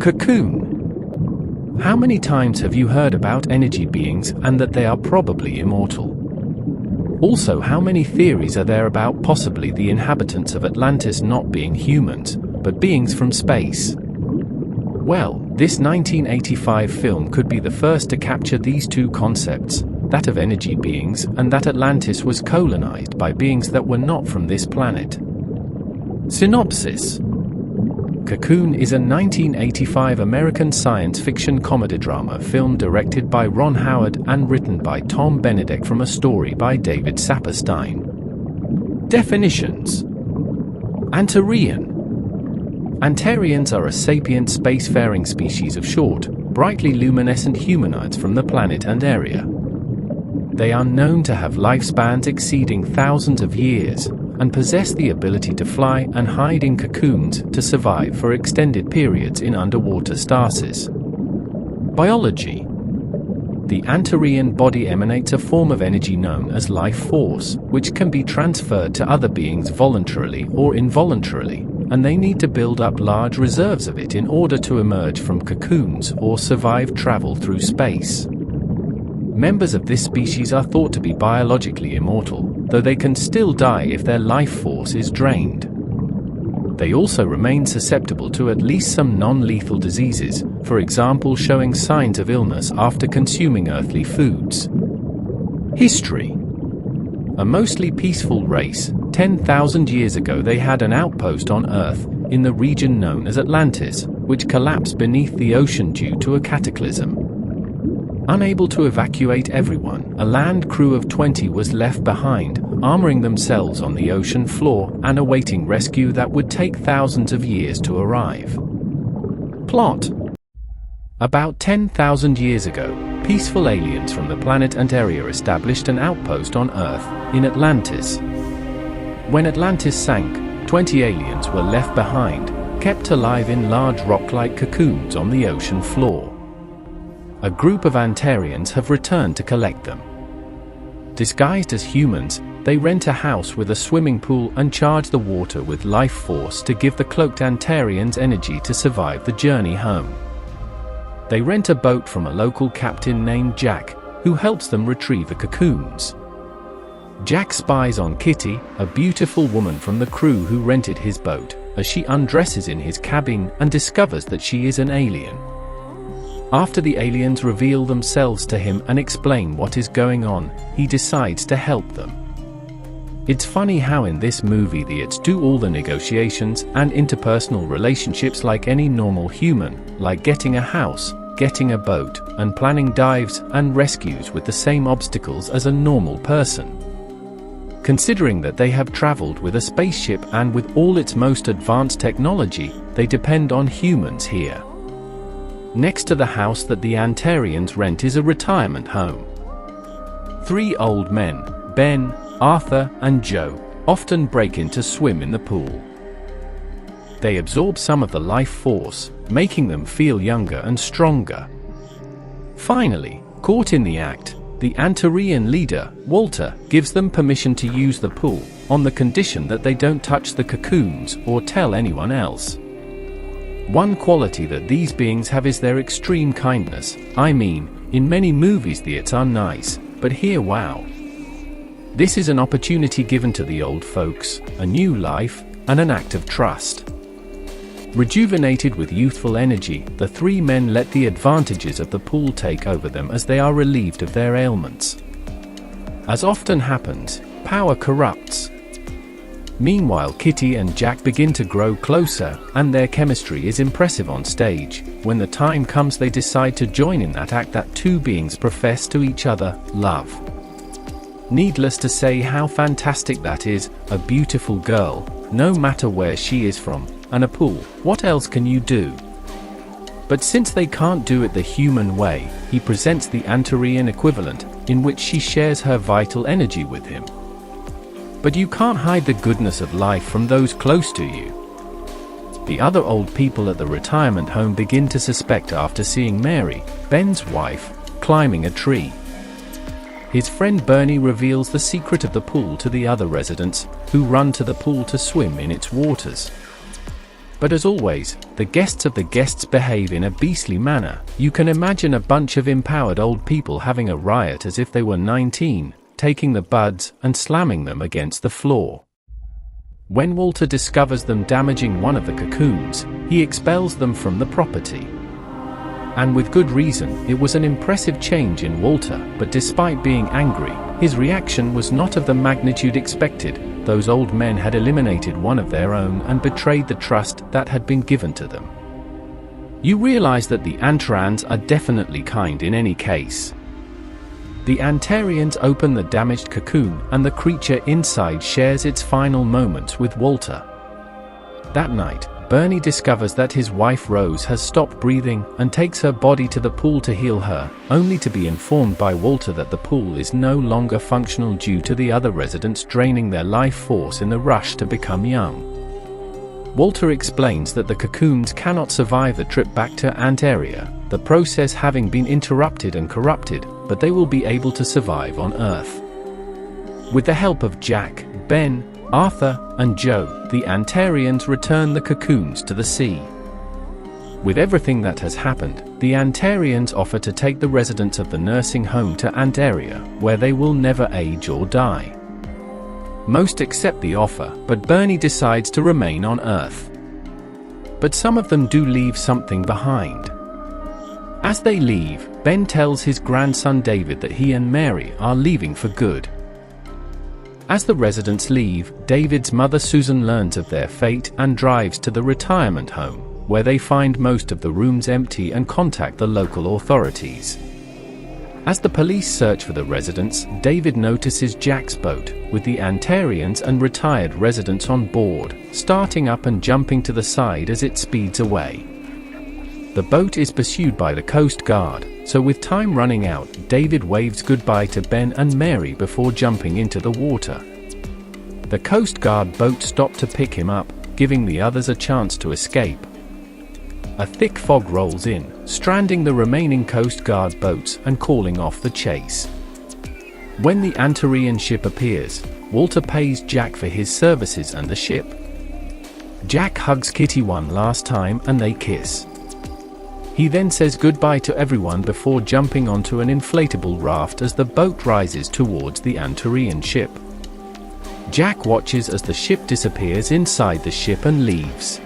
Cocoon. How many times have you heard about energy beings and that they are probably immortal? Also, how many theories are there about possibly the inhabitants of Atlantis not being humans, but beings from space? Well, this 1985 film could be the first to capture these two concepts, that of energy beings and that Atlantis was colonized by beings that were not from this planet. Synopsis. Cocoon is a 1985 American science fiction comedy drama film directed by Ron Howard and written by Tom Benedek from a story by David Saperstein. Definitions. Antarean. Antarians are a sapient spacefaring species of short, brightly luminescent humanoids from the planet and area. They are known to have lifespans exceeding thousands of years, and possess the ability to fly and hide in cocoons to survive for extended periods in underwater stasis. Biology. The Antarian body emanates a form of energy known as life force, which can be transferred to other beings voluntarily or involuntarily, and they need to build up large reserves of it in order to emerge from cocoons or survive travel through space. Members of this species are thought to be biologically immortal, though they can still die if their life force is drained. They also remain susceptible to at least some non-lethal diseases, for example showing signs of illness after consuming earthly foods. History. A mostly peaceful race, 10,000 years ago they had an outpost on Earth, in the region known as Atlantis, which collapsed beneath the ocean due to a cataclysm. Unable to evacuate everyone, a land crew of 20 was left behind, armoring themselves on the ocean floor and awaiting rescue that would take thousands of years to arrive. Plot. About 10,000 years ago, peaceful aliens from the planet Antaria established an outpost on Earth, in Atlantis. When Atlantis sank, 20 aliens were left behind, kept alive in large rock-like cocoons on the ocean floor. A group of Antarians have returned to collect them. Disguised as humans, they rent a house with a swimming pool and charge the water with life force to give the cloaked Antarians energy to survive the journey home. They rent a boat from a local captain named Jack, who helps them retrieve the cocoons. Jack spies on Kitty, a beautiful woman from the crew who rented his boat, as she undresses in his cabin and discovers that she is an alien. After the aliens reveal themselves to him and explain what is going on, he decides to help them. It's funny how in this movie the its do all the negotiations and interpersonal relationships like any normal human, like getting a house, getting a boat, and planning dives and rescues with the same obstacles as a normal person. Considering that they have traveled with a spaceship and with all its most advanced technology, they depend on humans here. Next to the house that the Antarians rent is a retirement home. 3 old men, Ben, Arthur, and Joe, often break in to swim in the pool. They absorb some of the life force, making them feel younger and stronger. Finally, caught in the act, the Antarian leader, Walter, gives them permission to use the pool, on the condition that they don't touch the cocoons or tell anyone else. One quality that these beings have is their extreme kindness. I mean, in many movies the its are nice, but here wow. This is an opportunity given to the old folks, a new life, and an act of trust. Rejuvenated with youthful energy, the 3 men let the advantages of the pool take over them as they are relieved of their ailments. As often happens, power corrupts. Meanwhile, Kitty and Jack begin to grow closer, and their chemistry is impressive on stage. When the time comes, they decide to join in that act that 2 beings profess to each other, love. Needless to say how fantastic that is, a beautiful girl, no matter where she is from, and a pool, what else can you do? But since they can't do it the human way, he presents the Antarian equivalent, in which she shares her vital energy with him. But you can't hide the goodness of life from those close to you. The other old people at the retirement home begin to suspect after seeing Mary, Ben's wife, climbing a tree. His friend Bernie reveals the secret of the pool to the other residents, who run to the pool to swim in its waters. But as always, the guests of the guests behave in a beastly manner. You can imagine a bunch of empowered old people having a riot as if they were 19, taking the buds and slamming them against the floor. When Walter discovers them damaging one of the cocoons, he expels them from the property. And with good reason. It was an impressive change in Walter, but despite being angry, his reaction was not of the magnitude expected. Those old men had eliminated one of their own and betrayed the trust that had been given to them. You realize that the Antarans are definitely kind in any case. The Antarians open the damaged cocoon, and the creature inside shares its final moments with Walter. That night, Bernie discovers that his wife Rose has stopped breathing and takes her body to the pool to heal her, only to be informed by Walter that the pool is no longer functional due to the other residents draining their life force in the rush to become young. Walter explains that the cocoons cannot survive the trip back to Antaria, the process having been interrupted and corrupted, but they will be able to survive on Earth. With the help of Jack, Ben, Arthur, and Joe, the Antarians return the cocoons to the sea. With everything that has happened, the Antarians offer to take the residents of the nursing home to Antaria, where they will never age or die. Most accept the offer, but Bernie decides to remain on Earth. But some of them do leave something behind. As they leave, Ben tells his grandson David that he and Mary are leaving for good. As the residents leave, David's mother Susan learns of their fate and drives to the retirement home, where they find most of the rooms empty and contact the local authorities. As the police search for the residents, David notices Jack's boat, with the Antarians and retired residents on board, starting up and jumping to the side as it speeds away. The boat is pursued by the Coast Guard, so with time running out, David waves goodbye to Ben and Mary before jumping into the water. The Coast Guard boat stopped to pick him up, giving the others a chance to escape. A thick fog rolls in, stranding the remaining Coast Guard boats and calling off the chase. When the Antarian ship appears, Walter pays Jack for his services and the ship. Jack hugs Kitty one last time and they kiss. He then says goodbye to everyone before jumping onto an inflatable raft as the boat rises towards the Antarian ship. Jack watches as the ship disappears inside the ship and leaves.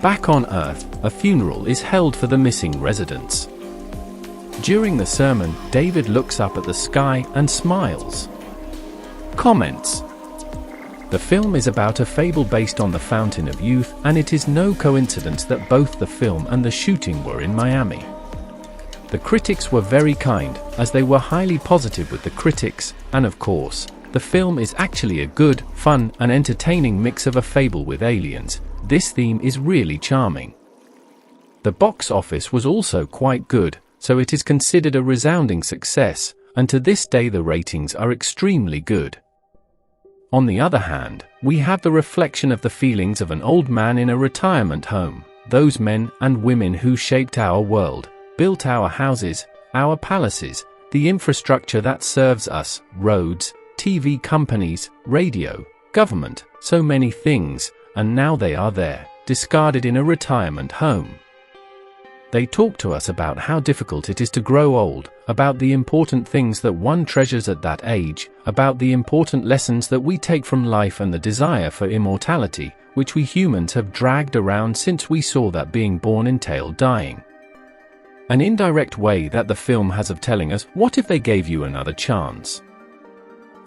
Back on Earth, a funeral is held for the missing residents. During the sermon, David looks up at the sky and smiles. Comments. The film is about a fable based on the Fountain of Youth, and it is no coincidence that both the film and the shooting were in Miami. The critics were very kind, as they were highly positive with the critics, and of course, the film is actually a good, fun, and entertaining mix of a fable with aliens. This theme is really charming. The box office was also quite good, so it is considered a resounding success, and to this day the ratings are extremely good. On the other hand, we have the reflection of the feelings of an old man in a retirement home, those men and women who shaped our world, built our houses, our palaces, the infrastructure that serves us, roads, TV companies, radio, government, so many things, and now they are there, discarded in a retirement home. They talk to us about how difficult it is to grow old, about the important things that one treasures at that age, about the important lessons that we take from life and the desire for immortality, which we humans have dragged around since we saw that being born entailed dying. An indirect way that the film has of telling us, what if they gave you another chance?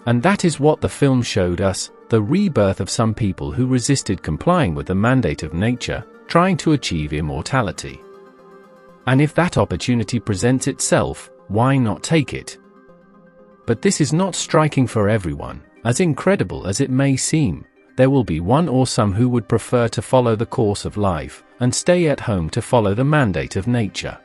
And that is what the film showed us, the rebirth of some people who resisted complying with the mandate of nature, trying to achieve immortality. And if that opportunity presents itself, why not take it? But this is not striking for everyone, as incredible as it may seem. There will be one or some who would prefer to follow the course of life, and stay at home to follow the mandate of nature.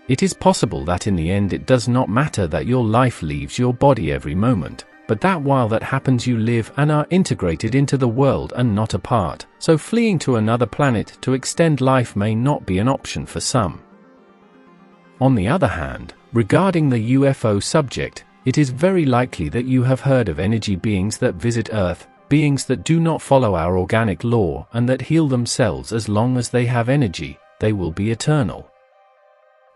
It is possible that in the end it does not matter that your life leaves your body every moment, but that while that happens you live and are integrated into the world and not apart, so fleeing to another planet to extend life may not be an option for some. On the other hand, regarding the UFO subject, it is very likely that you have heard of energy beings that visit Earth, beings that do not follow our organic law and that heal themselves as long as they have energy, they will be eternal.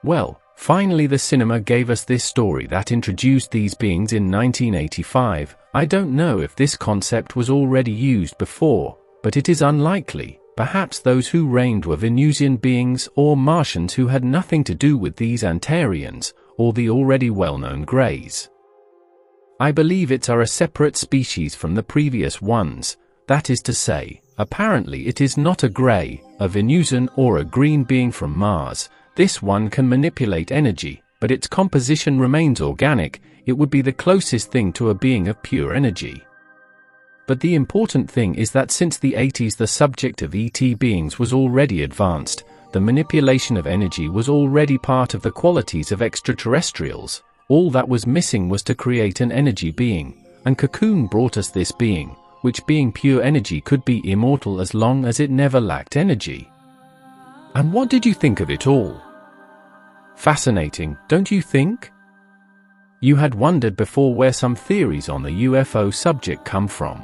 Well, finally the cinema gave us this story that introduced these beings in 1985. I don't know if this concept was already used before, but it is unlikely. Perhaps those who reigned were Venusian beings or Martians who had nothing to do with these Antarians, or the already well-known Greys. I believe it's a separate species from the previous ones, that is to say, apparently it is not a Grey, a Venusian or a green being from Mars. This one can manipulate energy, but its composition remains organic. It would be the closest thing to a being of pure energy. But the important thing is that since the 80s the subject of ET beings was already advanced, the manipulation of energy was already part of the qualities of extraterrestrials. All that was missing was to create an energy being, and Cocoon brought us this being, which being pure energy could be immortal as long as it never lacked energy. And what did you think of it all? Fascinating, don't you think? You had wondered before where some theories on the UFO subject come from.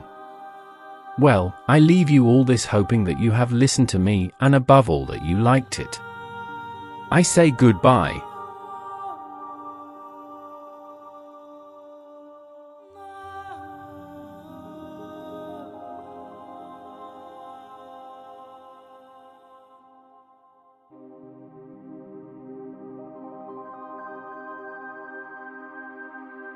Well, I leave you all this hoping that you have listened to me and above all that you liked it. I say goodbye.